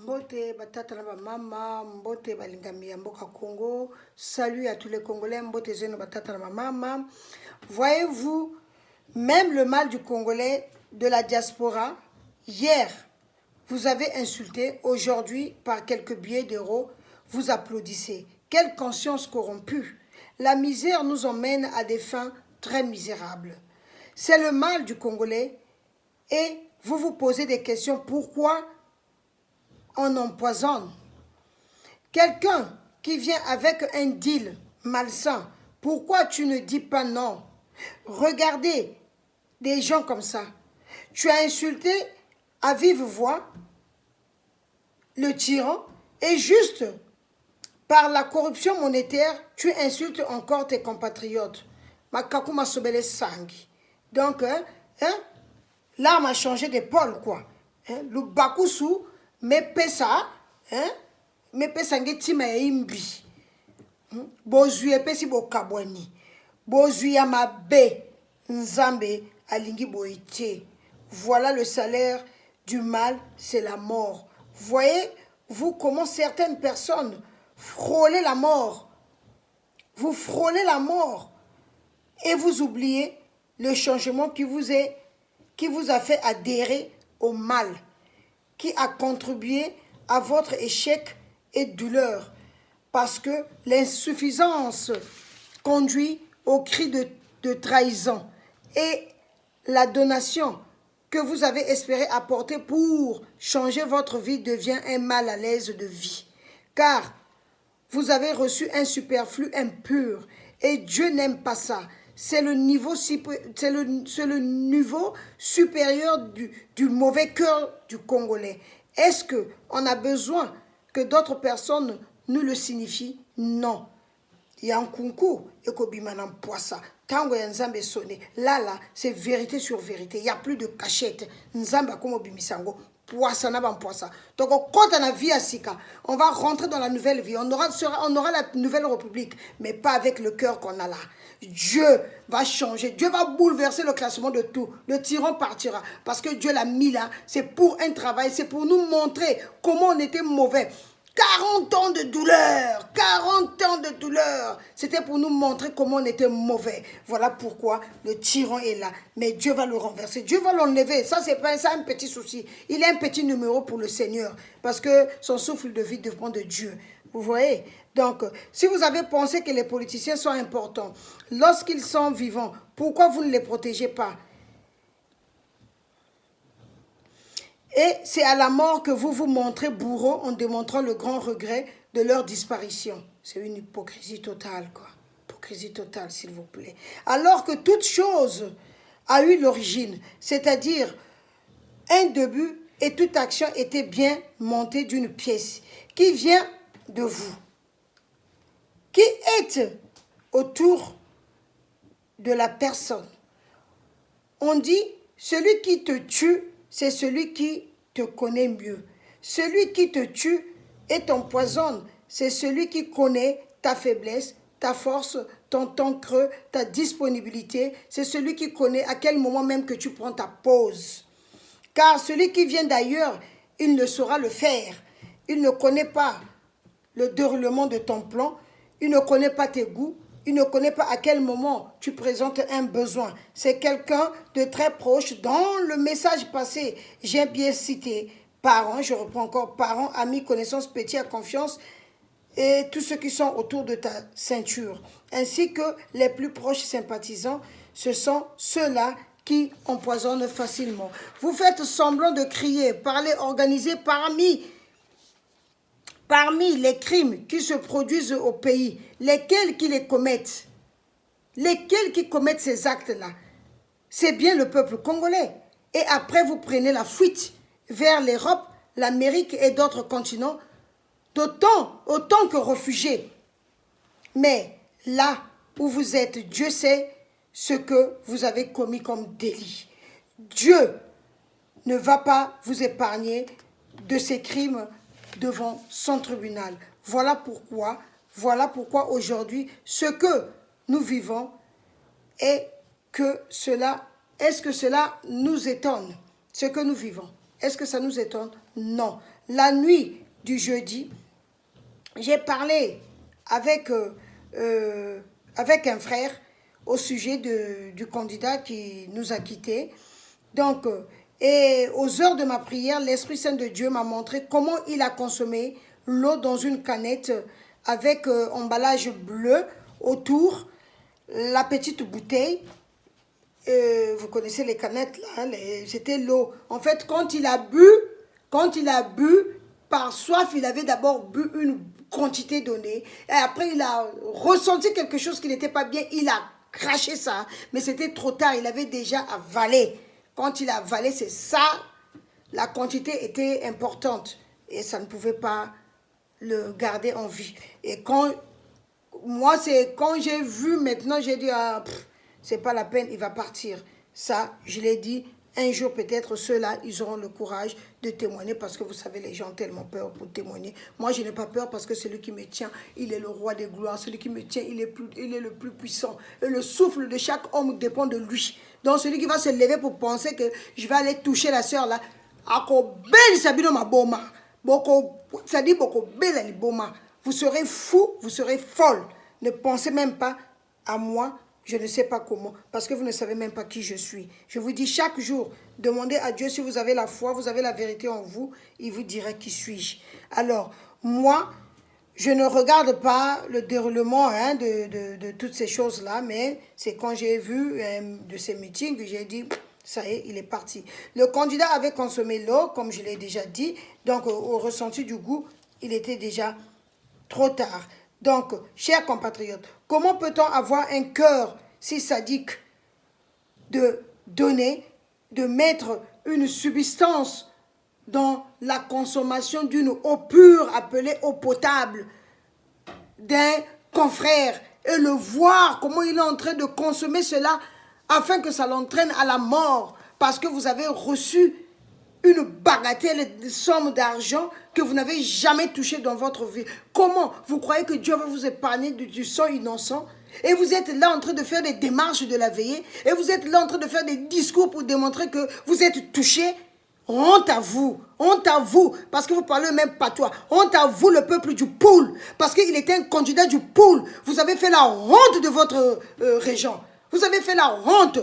Mbote batata na mama, mbote balingami ya mboka Congo. Salut à tous les Congolais, mbote zeno batata na mama. Voyez-vous, même le mal du Congolais de la diaspora, hier, vous avez insulté, aujourd'hui, par quelques billets d'euros, vous applaudissez. Quelle conscience corrompue! La misère nous emmène à des fins très misérables. C'est le mal du Congolais et vous vous posez des questions. Pourquoi on empoisonne? Quelqu'un qui vient avec un deal malsain, pourquoi tu ne dis pas non? Regardez des gens comme ça. Tu as insulté à vive voix le tyran et juste par la corruption monétaire, tu insultes encore tes compatriotes. Makakuma sobele sangi. Donc, l'arme a changé d'épaule, quoi. Le bakusu, me pesa, me pesa ngetima ya imbi. Bozui epesi bokabwani. Bozui ya mabe, nzambe alingi boite. Voilà le salaire du mal, c'est la mort. Voyez-vous comment certaines personnes frôlent la mort. Vous frôlez la mort et vous oubliez le changement qui vous a fait adhérer au mal, qui a contribué à votre échec et douleur, parce que l'insuffisance conduit au cri de trahison et la donation que vous avez espéré apporter pour changer votre vie devient un mal à l'aise de vie, car vous avez reçu un superflu impur et Dieu n'aime pas ça. C'est le niveau supérieur du mauvais cœur du Congolais. Est-ce qu'on a besoin que d'autres personnes nous le signifient? Non. Il y a un concours et kobimanam poissa. Tango ya nzambe sonné. Là, c'est vérité sur vérité. Il n'y a plus de cachette. Nzamba comme bimisango. Poissa na ban poissa. Donc, quand on a vie à Sika, on va rentrer dans la nouvelle vie. On aura la nouvelle république, mais pas avec le cœur qu'on a là. Dieu va changer. Dieu va bouleverser le classement de tout. Le tyran partira. Parce que Dieu l'a mis là. C'est pour un travail. C'est pour nous montrer comment on était mauvais. 40 ans de douleur, 40 ans de douleur. C'était pour nous montrer comment on était mauvais. Voilà pourquoi le tyran est là. Mais Dieu va le renverser, Dieu va l'enlever. Ça, c'est pas un petit souci. Il est un petit numéro pour le Seigneur. Parce que son souffle de vie dépend de Dieu. Vous voyez? Donc, si vous avez pensé que les politiciens sont importants, lorsqu'ils sont vivants, pourquoi vous ne les protégez pas? Et c'est à la mort que vous vous montrez bourreau en démontrant le grand regret de leur disparition. C'est une hypocrisie totale, quoi. Hypocrisie totale, s'il vous plaît. Alors que toute chose a eu l'origine, c'est-à-dire un début et toute action était bien montée d'une pièce qui vient de vous, qui êtes autour de la personne. On dit, celui qui te tue, c'est celui qui te connaît mieux. Celui qui te tue et t'empoisonne, c'est celui qui connaît ta faiblesse, ta force, ton temps creux, ta disponibilité. C'est celui qui connaît à quel moment même que tu prends ta pause. Car celui qui vient d'ailleurs, il ne saura le faire. Il ne connaît pas le déroulement de ton plan. Il ne connaît pas tes goûts. Il ne connaît pas à quel moment tu présentes un besoin. C'est quelqu'un de très proche. Dans le message passé, j'ai bien cité parents, je reprends encore parents, amis, connaissances, petits à confiance et tous ceux qui sont autour de ta ceinture. Ainsi que les plus proches sympathisants, ce sont ceux-là qui empoisonnent facilement. Vous faites semblant de crier, parler organisé Parmi les crimes qui se produisent au pays, lesquels qui les commettent? Lesquels qui commettent ces actes-là? C'est bien le peuple congolais. Et après, vous prenez la fuite vers l'Europe, l'Amérique et d'autres continents, autant que réfugiés. Mais là où vous êtes, Dieu sait ce que vous avez commis comme délit. Dieu ne va pas vous épargner de ces crimes devant son tribunal. Voilà pourquoi aujourd'hui, ce que nous vivons est est-ce que cela nous étonne, ce que nous vivons? Est-ce que ça nous étonne? Non. La nuit du jeudi, j'ai parlé avec, avec un frère au sujet du candidat qui nous a quittés. Donc, et aux heures de ma prière, l'Esprit Saint de Dieu m'a montré comment il a consommé l'eau dans une canette avec emballage bleu autour, la petite bouteille. Vous connaissez les canettes là, c'était l'eau. En fait, quand il a bu, par soif, il avait d'abord bu une quantité donnée. Et après, il a ressenti quelque chose qui n'était pas bien. Il a craché ça. Mais c'était trop tard. Il avait déjà avalé. Quand il a avalé, c'est ça. La quantité était importante. Et ça ne pouvait pas le garder en vie. Et quand... Moi, c'est quand j'ai vu maintenant, j'ai dit, ah, c'est pas la peine, il va partir. Ça, je l'ai dit, un jour peut-être, ceux-là, ils auront le courage de témoigner parce que vous savez, les gens ont tellement peur pour témoigner. Moi, je n'ai pas peur parce que celui qui me tient, il est le roi des gloires. Celui qui me tient, il est le plus puissant. Et le souffle de chaque homme dépend de lui. Donc, celui qui va se lever pour penser que je vais aller toucher la sœur là, vous serez fou, vous serez folle. Ne pensez même pas à moi, je ne sais pas comment, parce que vous ne savez même pas qui je suis. Je vous dis chaque jour, demandez à Dieu si vous avez la foi, vous avez la vérité en vous, il vous dira qui suis-je. Alors, moi, je ne regarde pas le déroulement de toutes ces choses-là, mais c'est quand j'ai vu de ces meetings que j'ai dit... Ça y est, il est parti. Le candidat avait consommé l'eau, comme je l'ai déjà dit. Donc, au ressenti du goût, il était déjà trop tard. Donc, chers compatriotes, comment peut-on avoir un cœur si sadique de donner, de mettre une substance dans la consommation d'une eau pure appelée eau potable d'un confrère et le voir comment il est en train de consommer cela afin que ça l'entraîne à la mort parce que vous avez reçu une bagatelle de somme d'argent que vous n'avez jamais touché dans votre vie. Comment vous croyez que Dieu va vous épargner du sang innocent? Et vous êtes là en train de faire des démarches de la veillée et vous êtes là en train de faire des discours pour démontrer que vous êtes touché. Honte à vous, parce que vous parlez même patois. Honte à vous, le peuple du Poul, parce qu'il était un candidat du Poul. Vous avez fait la honte de votre régent. Vous avez fait la honte,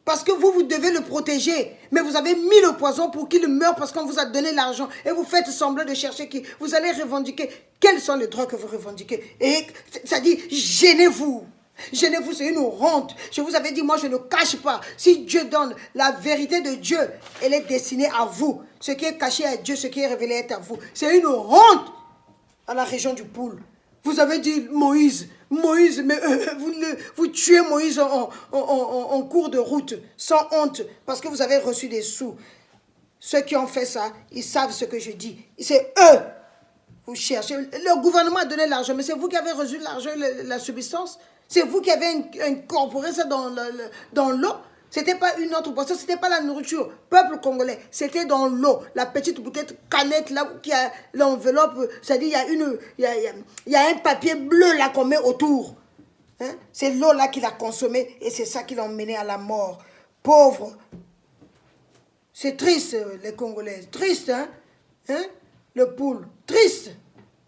parce que vous devez le protéger. Mais vous avez mis le poison pour qu'il meure parce qu'on vous a donné l'argent. Et vous faites semblant de chercher qui. Vous allez revendiquer. Quels sont les droits que vous revendiquez? Et ça dit, gênez-vous. Gênez-vous, c'est une honte. Je vous avais dit, moi je ne cache pas. Si Dieu donne la vérité de Dieu, elle est destinée à vous. Ce qui est caché à Dieu, ce qui est révélé est à vous. C'est une honte à la région du Poul. Vous avez dit Moïse, mais vous tuez Moïse en cours de route, sans honte, parce que vous avez reçu des sous. Ceux qui ont fait ça, ils savent ce que je dis. C'est eux. Vous cherchez. Le gouvernement a donné l'argent, mais c'est vous qui avez reçu l'argent, la substance. C'est vous qui avez incorporé ça dans l'eau. Ce n'était pas une autre boisson, ce n'était pas la nourriture. Peuple congolais, c'était dans l'eau. La petite bouteille canette là, qui a l'enveloppe, c'est-à-dire il y a un papier bleu là qu'on met autour. Hein? C'est l'eau là qu'il a consommée et c'est ça qui l'a emmené à la mort. Pauvre. C'est triste, les Congolais. Triste, hein? Le Poul. Triste.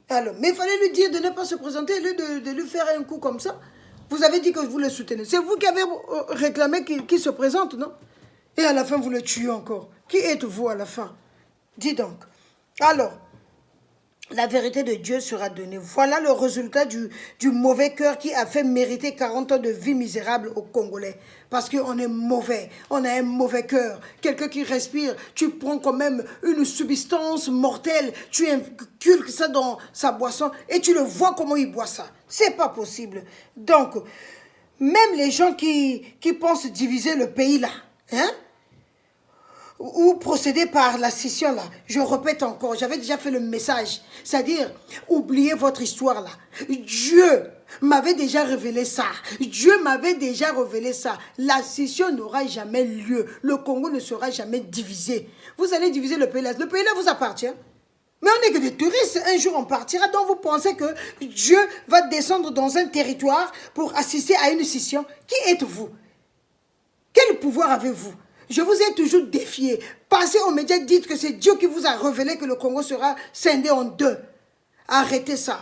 Alors, mais il fallait lui dire de ne pas se présenter, de lui faire un coup comme ça. Vous avez dit que vous le soutenez. C'est vous qui avez réclamé qu'il se présente, non? Et à la fin, vous le tuez encore. Qui êtes-vous à la fin? Dis donc. Alors, la vérité de Dieu sera donnée. Voilà le résultat du mauvais cœur qui a fait mériter 40 ans de vie misérable aux Congolais. Parce qu'on est mauvais. On a un mauvais cœur. Quelqu'un qui respire, tu prends quand même une substance mortelle, tu inculques ça dans sa boisson et tu le vois comment il boit ça. C'est pas possible. Donc, même les gens qui pensent diviser le pays là, hein? Ou procéder par la scission là. Je répète encore, j'avais déjà fait le message. C'est-à-dire, oubliez votre histoire là. Dieu m'avait déjà révélé ça. Dieu m'avait déjà révélé ça. La scission n'aura jamais lieu. Le Congo ne sera jamais divisé. Vous allez diviser le pays là. Le pays là vous appartient. Mais on n'est que des touristes. Un jour on partira. Donc vous pensez que Dieu va descendre dans un territoire pour assister à une scission. Qui êtes-vous? Quel pouvoir avez-vous? Je vous ai toujours défié. Passez aux médias, dites que c'est Dieu qui vous a révélé que le Congo sera scindé en deux. Arrêtez ça.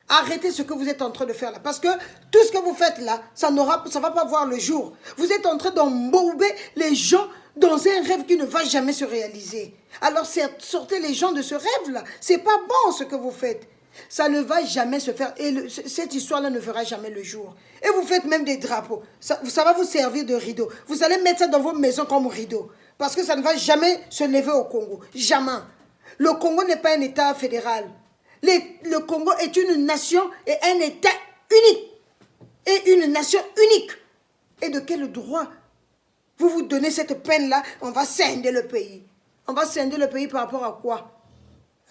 Arrêtez ce que vous êtes en train de faire là. Parce que tout ce que vous faites là, ça ne va pas voir le jour. Vous êtes en train d'embouber les gens dans un rêve qui ne va jamais se réaliser. Alors sortez les gens de ce rêve là. C'est pas bon ce que vous faites. Ça ne va jamais se faire. Et cette histoire-là ne verra jamais le jour. Et vous faites même des drapeaux. Ça va vous servir de rideau. Vous allez mettre ça dans vos maisons comme rideau. Parce que ça ne va jamais se lever au Congo. Jamais. Le Congo n'est pas un État fédéral. Le Congo est une nation et un État unique. Et une nation unique. Et de quel droit vous vous donnez cette peine-là? On va scinder le pays. On va scinder le pays par rapport à quoi?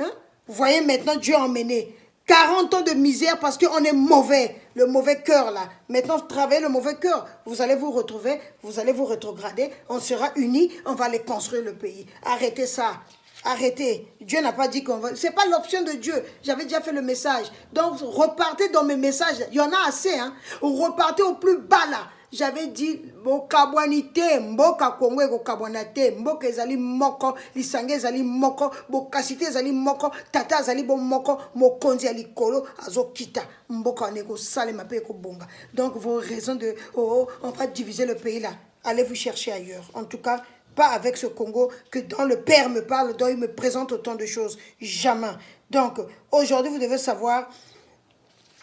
Hein? Vous voyez maintenant Dieu emmené. 40 ans de misère parce qu'on est mauvais. Le mauvais cœur là. Maintenant, travaillez le mauvais cœur. Vous allez vous retrouver, vous allez vous rétrograder. On sera unis, on va aller construire le pays. Arrêtez ça. Arrêtez. Dieu n'a pas dit qu'on va... C'est pas l'option de Dieu. J'avais déjà fait le message. Donc, repartez dans mes messages. Il y en a assez. Hein. Repartez au plus bas là. J'avais dit, bokabwanite, mboka Congo eko kabwanate, mboka ezali moko, lisange ezali moko, bokasite ezali moko, tata ezali bo moko, mokonzi ali kolo, azo kita, mboka oneko sale mape eko bonga. Donc, vos raisons de, on va diviser le pays là. Allez vous chercher ailleurs. En tout cas, pas avec ce Congo que dont le Père me parle, dont il me présente autant de choses. Jamais. Donc, aujourd'hui, vous devez savoir,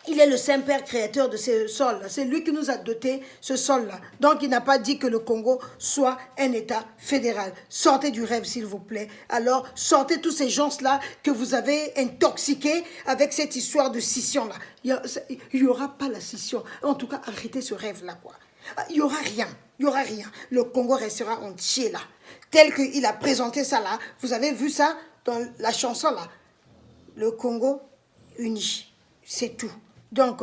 il est le Saint-Père créateur de ce sol-là. C'est lui qui nous a doté ce sol-là. Donc, il n'a pas dit que le Congo soit un État fédéral. Sortez du rêve, s'il vous plaît. Alors, sortez tous ces gens-là que vous avez intoxiqués avec cette histoire de scission-là. Il n'y aura pas la scission. En tout cas, arrêtez ce rêve-là, quoi. Il n'y aura rien. Il n'y aura rien. Le Congo restera entier, là. Tel qu'il a présenté ça, là. Vous avez vu ça dans la chanson, là. Le Congo uni. C'est tout. Donc,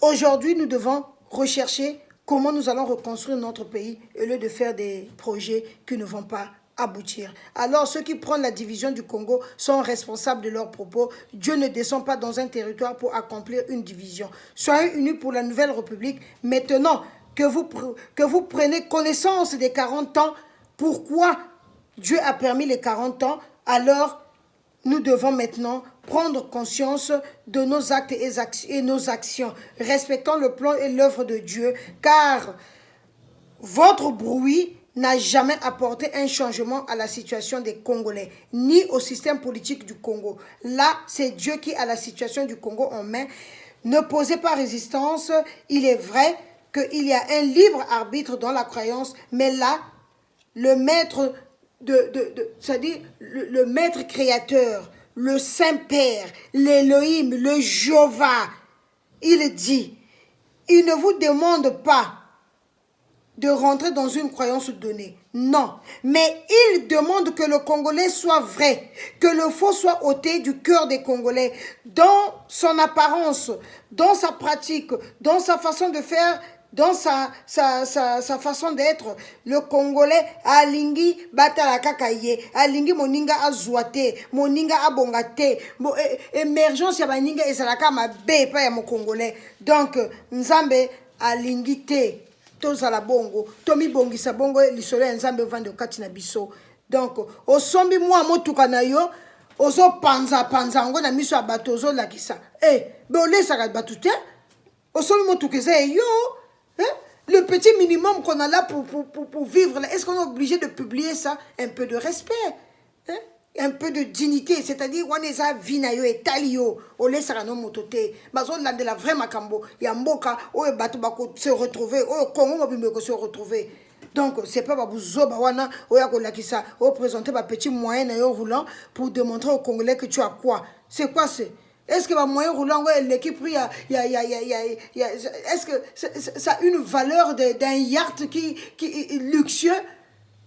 aujourd'hui, nous devons rechercher comment nous allons reconstruire notre pays au lieu de faire des projets qui ne vont pas aboutir. Alors, ceux qui prennent la division du Congo sont responsables de leurs propos. Dieu ne descend pas dans un territoire pour accomplir une division. Soyez unis pour la nouvelle République. Maintenant que vous prenez connaissance des 40 ans, pourquoi Dieu a permis les 40 ans, alors nous devons maintenant prendre conscience de nos actes et nos actions, respectant le plan et l'œuvre de Dieu, car votre bruit n'a jamais apporté un changement à la situation des Congolais, ni au système politique du Congo. Là, c'est Dieu qui a la situation du Congo en main. Ne posez pas résistance. Il est vrai qu'il y a un libre arbitre dans la croyance, mais là, le maître c'est-à-dire le maître créateur, le Saint-Père, l'Élohim, le Jéhovah, il dit, il ne vous demande pas de rentrer dans une croyance donnée. Non, mais il demande que le Congolais soit vrai, que le faux soit ôté du cœur des Congolais, dans son apparence, dans sa pratique, dans sa façon de faire, dans sa façon d'être. Le Congolais alingi batala kakaye, alingi moninga azwate, moninga abongate, émergence ya baninga esalaka mabe pa ya mo Congolais. Donc Nzambe alingi te tozala bongo, tomi bongisa bongo lisolo ya Nzambe vande okati na biso. Donc osombi mwa motuka na yo, ozo panza ngo na miso ya bato ozo lakisa. Be olesaka bato te, osombi motuka eza yo. Hein? Le petit minimum qu'on a là pour vivre, est-ce qu'on est obligé de publier ça? Un peu de respect, hein? Un peu de dignité, c'est-à-dire on est à vinayo et talio, on laisse à nos mototés, bazo de la vraie macambo, yamboka, o bato bako se retrouver, o Congo mobimeko se retrouver. Donc c'est pas babouzo bawana, o yako lakisa, o présenter ba petit moyen na yo roulant pour démontrer aux Congolais que tu as quoi. C'est quoi c'est? Est-ce que ma moyen roulant, l'équipe, est-ce que ça a une valeur d'un yacht qui luxueux,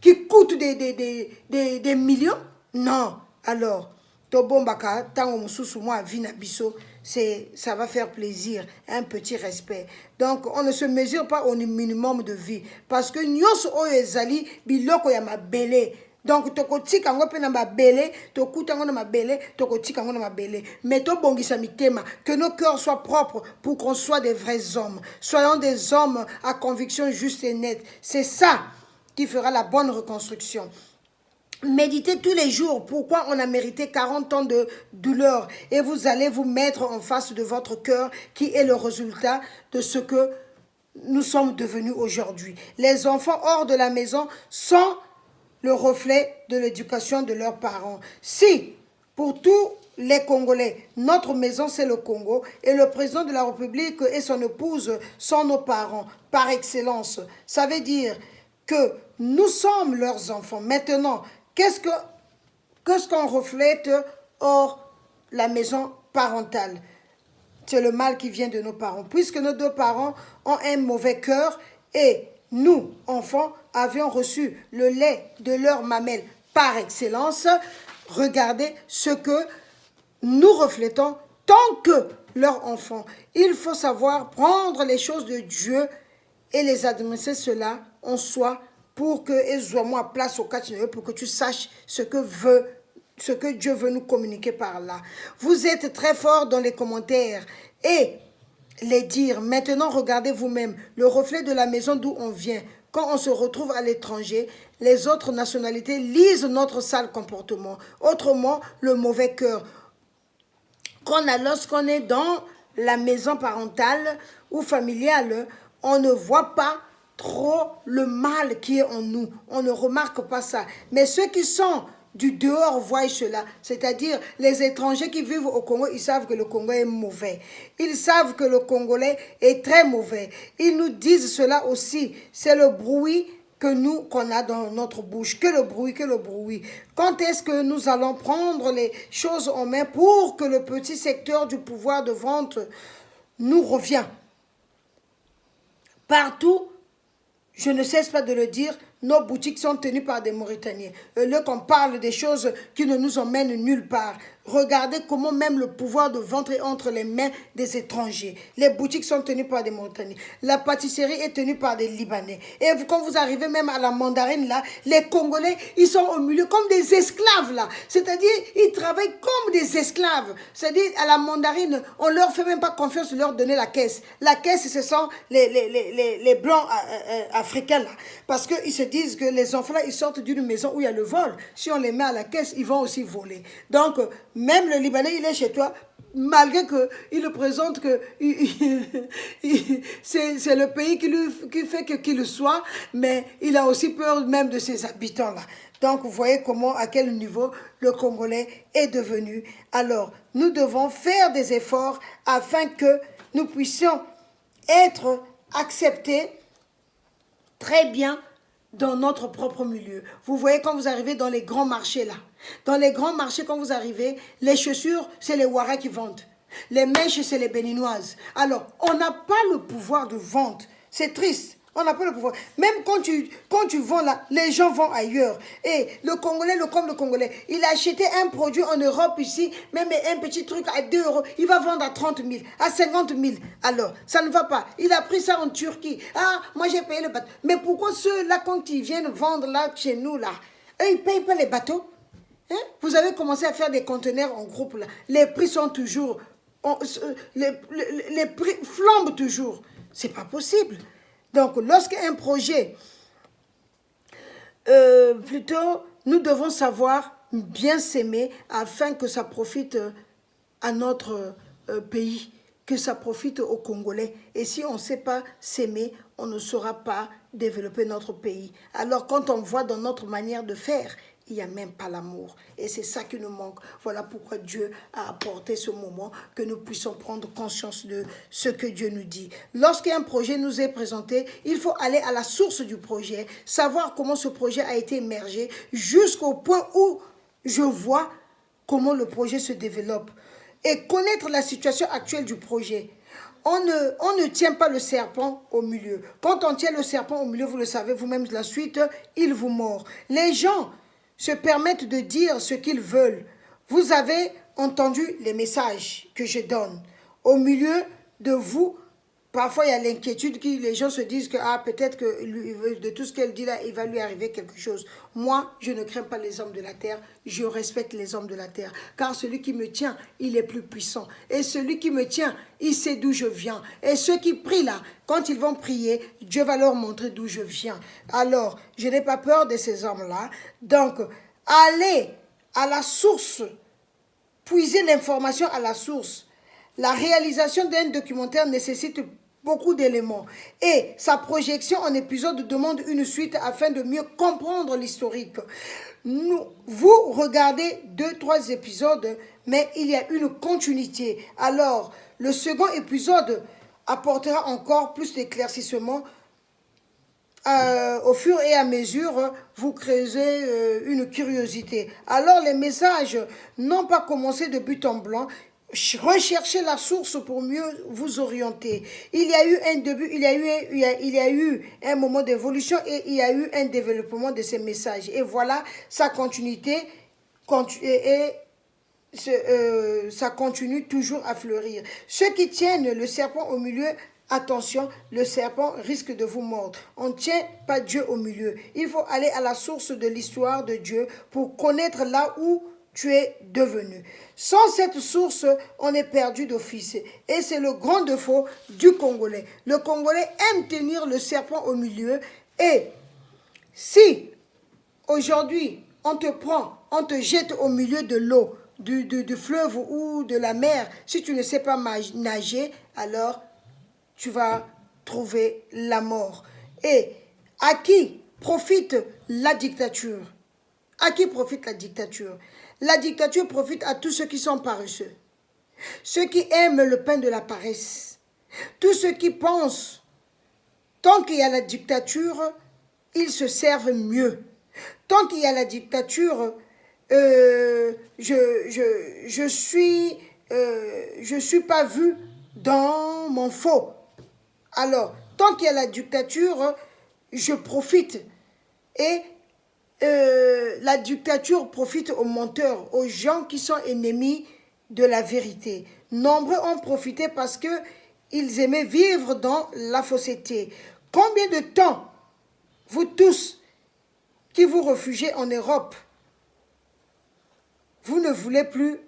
qui coûte des millions? Non. Alors, Tobombaka, tango mususu moi vina biso, ça va faire plaisir, un petit respect. Donc, on ne se mesure pas au minimum de vie. Parce que nyos o ezali biloko ya mabele. Donc, tokotika ngo pe na mabele, tokuta ngo na mabele, tokotika ngo na mabele. Mais tobongisa mitema, que nos cœurs soient propres pour qu'on soit des vrais hommes. Soyons des hommes à conviction juste et nette. C'est ça qui fera la bonne reconstruction. Méditez tous les jours pourquoi on a mérité 40 ans de douleur et vous allez vous mettre en face de votre cœur qui est le résultat de ce que nous sommes devenus aujourd'hui. Les enfants hors de la maison sont le reflet de l'éducation de leurs parents. Si, pour tous les Congolais, notre maison c'est le Congo et le président de la République et son épouse sont nos parents par excellence, ça veut dire que nous sommes leurs enfants. Maintenant, qu'est-ce qu'on reflète hors la maison parentale? C'est le mal qui vient de nos parents. Puisque nos deux parents ont un mauvais cœur et nous, enfants, avions reçu le lait de leur mamelle par excellence, regardez ce que nous reflétons tant que leurs enfants. Il faut savoir prendre les choses de Dieu et les administrer cela en soi pour que Ezouamou place au catch pour que tu saches ce que Dieu veut nous communiquer par là. Vous êtes très fort dans les commentaires et les dire. Maintenant, regardez vous-même le reflet de la maison d'où on vient. Quand on se retrouve à l'étranger, les autres nationalités lisent notre sale comportement. Autrement, le mauvais cœur qu'on a lorsqu'on est dans la maison parentale ou familiale, on ne voit pas trop le mal qui est en nous. On ne remarque pas ça. Mais ceux qui sont du dehors voient cela. C'est-à-dire les étrangers qui vivent au Congo, ils savent que le Congo est mauvais. Ils savent que le Congolais est très mauvais. Ils nous disent cela aussi. C'est le bruit qu'on a dans notre bouche, que le bruit. Quand est-ce que nous allons prendre les choses en main pour que le petit secteur du pouvoir de vente nous revienne? Partout, je ne cesse pas de le dire, nos boutiques sont tenues par des Mauritaniens. Là qu'on parle des choses qui ne nous emmènent nulle part. Regardez comment même le pouvoir de vente est entre les mains des étrangers. Les boutiques sont tenues par des Mauritaniens. La pâtisserie est tenue par des Libanais. Et quand vous arrivez même à la mandarine, là, les Congolais, ils sont au milieu comme des esclaves, là. C'est-à-dire, ils travaillent comme des esclaves. C'est-à-dire, à la mandarine, on leur fait même pas confiance de leur donner la caisse. La caisse, ce sont les blancs africains, là. Parce qu'ils se disent que les enfants, là, ils sortent d'une maison où il y a le vol. Si on les met à la caisse, ils vont aussi voler. Donc, même le Libanais, il est chez toi, malgré qu'il le présente que c'est le pays qui fait qu'il le soit, mais il a aussi peur même de ses habitants-là. Donc, vous voyez comment, à quel niveau le Congolais est devenu. Alors, nous devons faire des efforts afin que nous puissions être acceptés très bien dans notre propre milieu. Vous voyez quand vous arrivez dans les grands marchés là. Dans les grands marchés, quand vous arrivez, les chaussures, c'est les Ouaras qui vendent. Les mèches, c'est les Béninoises. Alors, on n'a pas le pouvoir de vente. C'est triste. On n'a pas le pouvoir. Même quand tu vends là, les gens vont ailleurs. Et le Congolais, comme le Congolais, il a acheté un produit en Europe ici, même un petit truc à 2 euros, il va vendre à 30 000, à 50 000. Alors, ça ne va pas. Il a pris ça en Turquie. Ah, moi j'ai payé le bateau. Mais pourquoi ceux-là, quand ils viennent vendre là, chez nous, là, eux, ils ne payent pas les bateaux? Hein? Vous avez commencé à faire des conteneurs en groupe là. Les prix sont toujours... les prix flambent toujours. C'est pas possible. Donc, lorsqu'un projet, plutôt, nous devons savoir bien s'aimer afin que ça profite à notre pays, que ça profite aux Congolais. Et si on ne sait pas s'aimer, on ne saura pas développer notre pays. Alors, quand on voit dans notre manière de faire, il n'y a même pas l'amour. Et c'est ça qui nous manque. Voilà pourquoi Dieu a apporté ce moment, que nous puissions prendre conscience de ce que Dieu nous dit. Lorsqu'un projet nous est présenté, il faut aller à la source du projet, savoir comment ce projet a été émergé, jusqu'au point où je vois comment le projet se développe. Et connaître la situation actuelle du projet. On ne tient pas le serpent au milieu. Quand on tient le serpent au milieu, vous le savez vous-même, la suite, il vous mord. Les gens se permettent de dire ce qu'ils veulent. Vous avez entendu les messages que je donne. Au milieu de vous, parfois il y a l'inquiétude que les gens se disent que peut-être que de tout ce qu'elle dit là, il va lui arriver quelque chose. Moi, je ne crains pas les hommes de la terre, je respecte les hommes de la terre. Car celui qui me tient, il est plus puissant. Et celui qui me tient, il sait d'où je viens. Et ceux qui prient là, quand ils vont prier, Dieu va leur montrer d'où je viens. Alors, je n'ai pas peur de ces hommes-là. Donc, Allez à la source, puiser l'information à la source. La réalisation d'un documentaire nécessite beaucoup d'éléments et sa projection en épisode demande une suite afin de mieux comprendre l'historique. Vous regardez 2-3 épisodes, mais il y a une continuité. Alors, le second épisode apportera encore plus d'éclaircissement. Au fur et à mesure, vous créez une curiosité. Alors, les messages n'ont pas commencé de but en blanc. Recherchez la source pour mieux vous orienter. Il y a eu un début, il y a eu un moment d'évolution et il y a eu un développement de ces messages. Et voilà, sa continuité ça continue toujours à fleurir. Ceux qui tiennent le serpent au milieu, attention, le serpent risque de vous mordre. On ne tient pas Dieu au milieu. Il faut aller à la source de l'histoire de Dieu pour connaître là où tu es devenu. Sans cette source, on est perdu d'office. Et c'est le grand défaut du Congolais. Le Congolais aime tenir le serpent au milieu. Et si aujourd'hui on te prend, on te jette au milieu de l'eau, du fleuve ou de la mer, si tu ne sais pas nager, alors tu vas trouver la mort. Et à qui profite la dictature? À qui profite la dictature? La dictature profite à tous ceux qui sont paresseux, ceux qui aiment le pain de la paresse, tous ceux qui pensent, tant qu'il y a la dictature, ils se servent mieux. Tant qu'il y a la dictature, je suis pas vu dans mon faux. Alors, tant qu'il y a la dictature, je profite. Et la dictature profite aux menteurs, aux gens qui sont ennemis de la vérité. Nombreux ont profité parce qu'ils aimaient vivre dans la fausseté. Combien de temps, vous tous qui vous réfugiez en Europe, vous ne voulez plus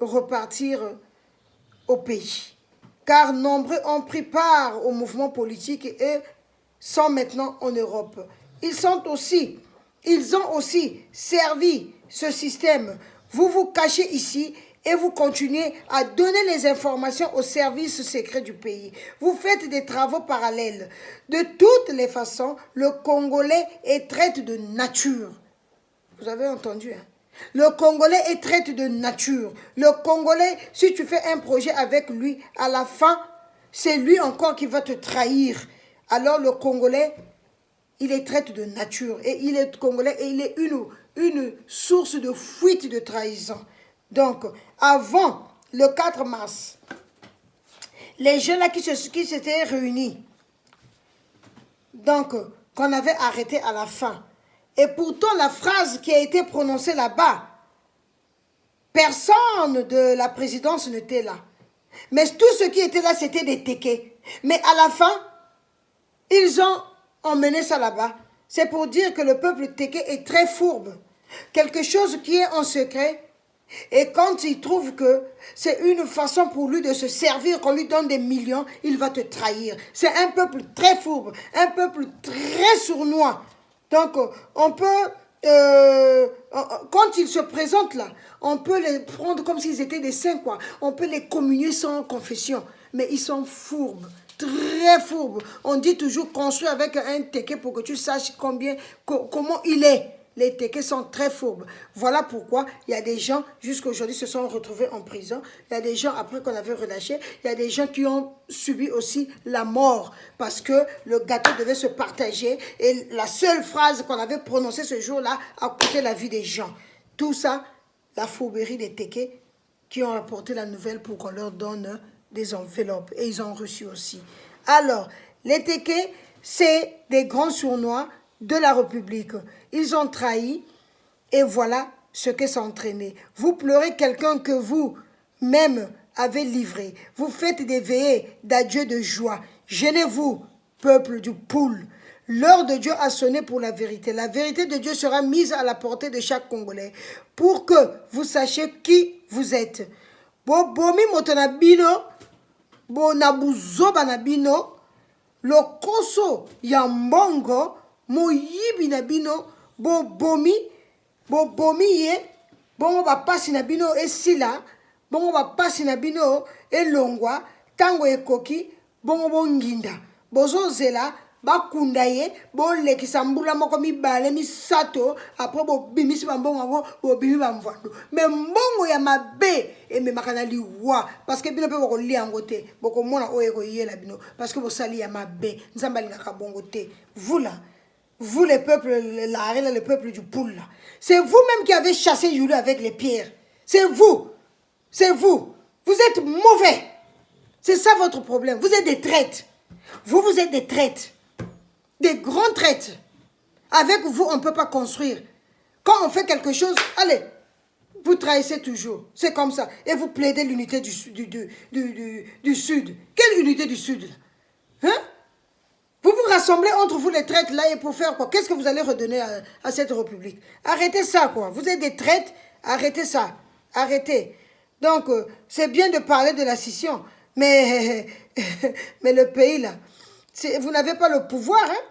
repartir au pays? Car nombreux ont pris part au mouvement politique et sont maintenant en Europe. Ils ont aussi servi ce système. Vous vous cachez ici et vous continuez à donner les informations aux services secrets du pays. Vous faites des travaux parallèles. De toutes les façons, le Congolais est traité de nature. Vous avez entendu, hein? Le Congolais est traité de nature. Le Congolais, si tu fais un projet avec lui, à la fin, c'est lui encore qui va te trahir. Alors le Congolais, il est traité de nature. Et il est Congolais et il est une source de fuite de trahison. Donc, avant le 4 mars, les jeunes là qui s'étaient réunis, donc, qu'on avait arrêté à la fin, et pourtant, la phrase qui a été prononcée là-bas, personne de la présidence n'était là. Mais tous ceux qui étaient là, c'était des tékés. Mais à la fin, ils ont emmené ça là-bas. C'est pour dire que le peuple téké est très fourbe. Quelque chose qui est en secret. Et quand il trouve que c'est une façon pour lui de se servir, qu'on lui donne des millions, il va te trahir. C'est un peuple très fourbe, un peuple très sournois. Donc, on peut, quand ils se présentent là, on peut les prendre comme s'ils étaient des saints, quoi. On peut les communier sans confession. Mais ils sont fourbes, très fourbes. On dit toujours construire avec un téké pour que tu saches comment il est. Les tékés sont très fourbes. Voilà pourquoi il y a des gens, jusqu'à aujourd'hui, se sont retrouvés en prison. Il y a des gens, après qu'on avait relâché, il y a des gens qui ont subi aussi la mort parce que le gâteau devait se partager et la seule phrase qu'on avait prononcée ce jour-là a coûté la vie des gens. Tout ça, la fourberie des tékés qui ont apporté la nouvelle pour qu'on leur donne des enveloppes. Et ils ont reçu aussi. Alors, les tékés, c'est des grands sournois de la République. Ils ont trahi et voilà ce que ça a entraîné. Vous pleurez quelqu'un que vous-même avez livré. Vous faites des veillées d'adieu de joie. Gênez-vous, peuple du poule. L'heure de Dieu a sonné pour la vérité. La vérité de Dieu sera mise à la portée de chaque Congolais pour que vous sachiez qui vous êtes. Bomi motonabino, bonabuzo banabino, lokoso yambongo, moyibi nabino, bomi bobomi ye bongo bapasi na bino esila bongo bapasi na bino elongwa tango ekoki bongo bonginda bozozela bakunda ye bolekisa mbula moko mibale misato apres bobimisi bambongo yango bobimi bamvwando me mbongo ya mabe ememaka na liwa parce que bino mpe bokolia yango te bokomona oyo ekoyela bino parce que bosali ya mabe nzambe alingaka bongo te vous là vous les peuples là, le peuple du poule là, c'est vous-même qui avez chassé Youlou avec les pierres, c'est vous, vous êtes mauvais, c'est ça votre problème, vous êtes des traîtres, vous êtes des traîtres, des grands traîtres. Avec vous, on ne peut pas construire. Quand on fait quelque chose, allez, vous trahissez toujours. C'est comme ça. Et vous plaidez l'unité du Sud. Quelle unité du Sud là? Hein? Vous vous rassemblez entre vous les traîtres là et pour faire quoi? Qu'est-ce que vous allez redonner à cette république? Arrêtez ça quoi. Vous êtes des traîtres, arrêtez ça. Arrêtez. Donc, c'est bien de parler de la scission. Mais, mais le pays là, vous n'avez pas le pouvoir, hein?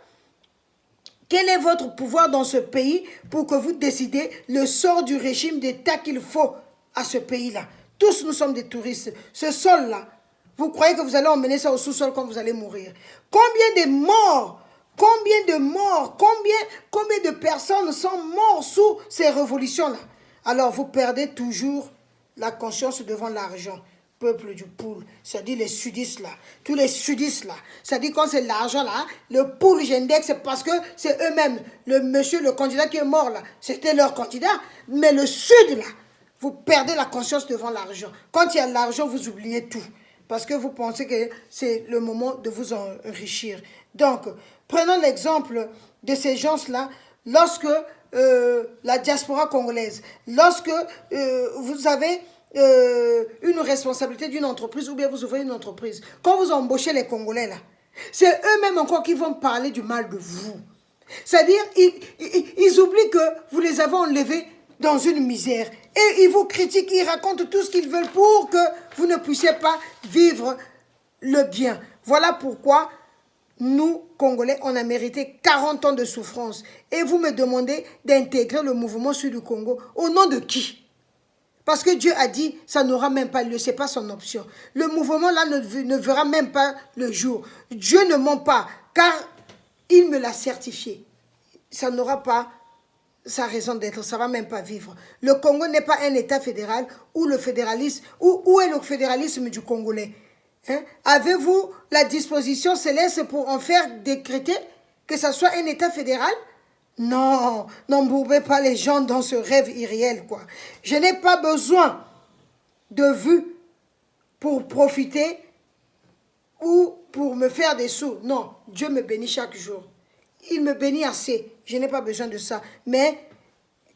Quel est votre pouvoir dans ce pays pour que vous décidez le sort du régime d'État qu'il faut à ce pays-là? Tous nous sommes des touristes. Ce sol-là, vous croyez que vous allez emmener ça au sous-sol quand vous allez mourir? Combien de morts? Combien de morts? Combien de personnes sont mortes sous ces révolutions-là? Alors vous perdez toujours la conscience devant l'argent. Peuple du poule, c'est-à-dire les sudistes là, tous les sudistes là, c'est-à-dire quand c'est l'argent là, le poule Gendex, c'est parce que c'est eux-mêmes, le candidat qui est mort là, c'était leur candidat, mais le sud là, vous perdez la conscience devant l'argent. Quand il y a l'argent, vous oubliez tout, parce que vous pensez que c'est le moment de vous enrichir. Donc, prenons l'exemple de ces gens-là, lorsque la diaspora congolaise, lorsque vous avez une responsabilité d'une entreprise ou bien vous ouvrez une entreprise. Quand vous embauchez les Congolais là, c'est eux-mêmes encore qui vont parler du mal de vous. C'est-à-dire, ils oublient que vous les avez enlevés dans une misère. Et ils vous critiquent, ils racontent tout ce qu'ils veulent pour que vous ne puissiez pas vivre le bien. Voilà pourquoi nous, Congolais, on a mérité 40 ans de souffrance. Et vous me demandez d'intégrer le mouvement Sud du Congo. Au nom de qui? Parce que Dieu a dit, ça n'aura même pas lieu, ce n'est pas son option. Le mouvement là ne verra même pas le jour. Dieu ne ment pas, car il me l'a certifié. Ça n'aura pas sa raison d'être, ça ne va même pas vivre. Le Congo n'est pas un État fédéral où le fédéralisme, où est le fédéralisme du Congolais? Hein? Avez-vous la disposition céleste pour en faire décréter que ça soit un État fédéral? Non, n'embourbez pas les gens dans ce rêve irréel, quoi. Je n'ai pas besoin de vue pour profiter ou pour me faire des sous. Non, Dieu me bénit chaque jour. Il me bénit assez. Je n'ai pas besoin de ça. Mais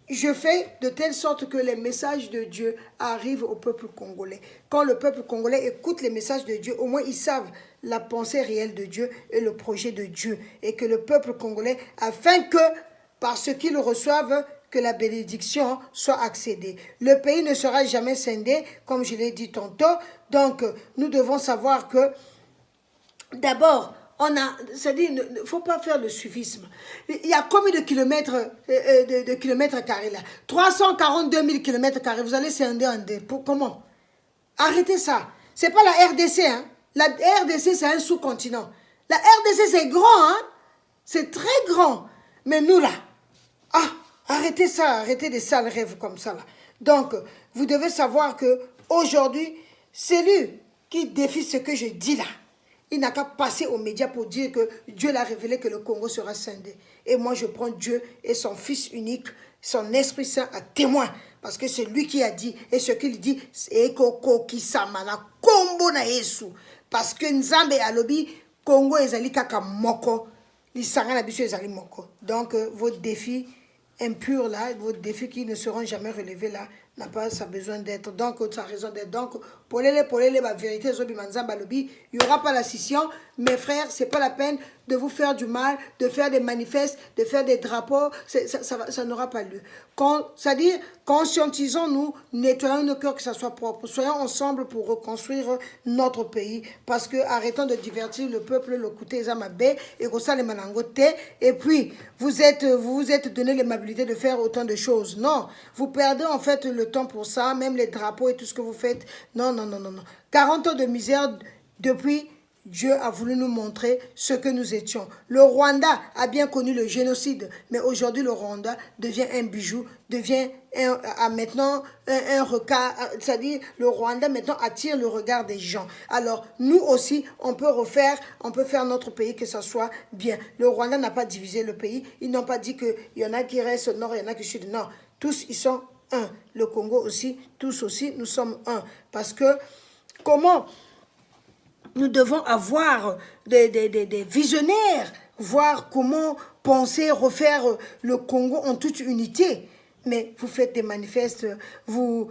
je fais de telle sorte que les messages de Dieu arrivent au peuple congolais. Quand le peuple congolais écoute les messages de Dieu, au moins ils savent la pensée réelle de Dieu et le projet de Dieu. Et que le peuple congolais, afin que parce qu'ils reçoivent, que la bénédiction soit accédée. Le pays ne sera jamais scindé, comme je l'ai dit tantôt. Donc, nous devons savoir que, d'abord, c'est-à-dire, il ne faut pas faire le suivisme. Il y a combien de kilomètres, de kilomètres carrés là? 342 000 kilomètres carrés. Vous allez scinder en deux. Comment? Arrêtez ça. Ce n'est pas la RDC. Hein? La RDC, c'est un sous-continent. La RDC, c'est grand. Hein? C'est très grand. Mais nous, là, arrêtez ça. Arrêtez des sales rêves comme ça. Là. Donc, vous devez savoir qu'aujourd'hui, celui qui défie ce que je dis là, il n'a qu'à passer aux médias pour dire que Dieu l'a révélé que le Congo sera scindé. Et moi, je prends Dieu et son Fils unique, son Esprit Saint à témoin. Parce que c'est lui qui a dit, et ce qu'il dit, c'est Koko Kisamana, Kombo na Yesu. Parce que Nzambe alobi, Congo ezali kaka moko, l'Isanga na biso ezali moko. Donc, vos défis impurs là, vos défis qui ne seront jamais relevés là, n'a pas ça besoin d'être. Donc, ça a raison d'être. Donc, pour les la vérité, il n'y aura pas la scission. Mes frères, ce n'est pas la peine de vous faire du mal, de faire des manifestes, de faire des drapeaux. Ça n'aura pas lieu. C'est-à-dire, Conscientisons-nous, nettoyons nos cœurs, que ça soit propre. Soyons ensemble pour reconstruire notre pays. Parce que arrêtons de divertir le peuple, le côté Zamabé, et et puis vous vous êtes donné l'aimabilité de faire autant de choses. Non, vous perdez en fait le temps pour ça, même les drapeaux et tout ce que vous faites. Non, non, non, non, non. 40 ans de misère depuis... Dieu a voulu nous montrer ce que nous étions. Le Rwanda a bien connu le génocide, mais aujourd'hui le Rwanda devient un bijou, devient maintenant un regard, c'est-à-dire le Rwanda maintenant attire le regard des gens. Alors nous aussi, on peut faire notre pays que ça soit bien. Le Rwanda n'a pas divisé le pays, ils n'ont pas dit qu'il y en a qui restent au nord, il y en a qui sont au nord. Tous ils sont un. Le Congo aussi, tous aussi, nous sommes un. Parce que comment nous devons avoir des visionnaires, voir comment penser, refaire le Congo en toute unité. Mais vous faites des manifestes, vous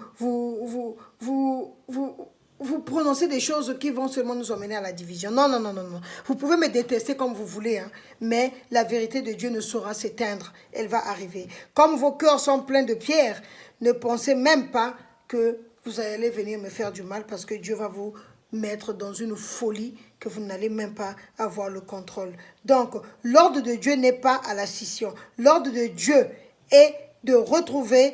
prononcez des choses qui vont seulement nous emmener à la division. Non, non, non, non, non. Vous pouvez me détester comme vous voulez, hein, mais la vérité de Dieu ne saura s'éteindre. Elle va arriver. Comme vos cœurs sont pleins de pierres, ne pensez même pas que vous allez venir me faire du mal parce que Dieu va vous mettre dans une folie que vous n'allez même pas avoir le contrôle. Donc, l'ordre de Dieu n'est pas à la scission. L'ordre de Dieu est de retrouver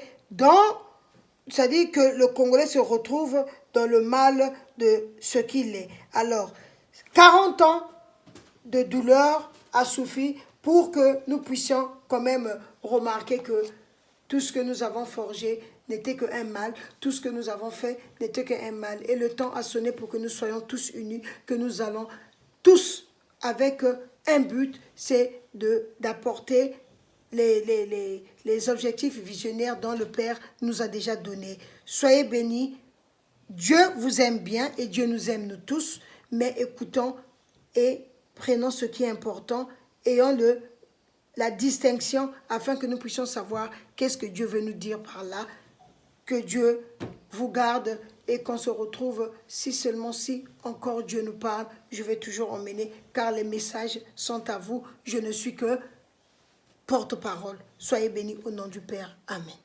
c'est-à-dire que le Congolais se retrouve dans le mal de ce qu'il est. Alors, 40 ans de douleur a suffi pour que nous puissions quand même remarquer que tout ce que nous avons forgé n'était qu'un mal, tout ce que nous avons fait n'était qu'un mal. Et le temps a sonné pour que nous soyons tous unis, que nous allons tous avec un but, c'est d'apporter les objectifs visionnaires dont le Père nous a déjà donnés. Soyez bénis, Dieu vous aime bien et Dieu nous aime nous tous, mais écoutons et prenons ce qui est important, ayons la distinction afin que nous puissions savoir qu'est-ce que Dieu veut nous dire par là. Que Dieu vous garde et qu'on se retrouve, si seulement si encore Dieu nous parle, je vais toujours emmener, car les messages sont à vous. Je ne suis que porte-parole. Soyez bénis au nom du Père. Amen.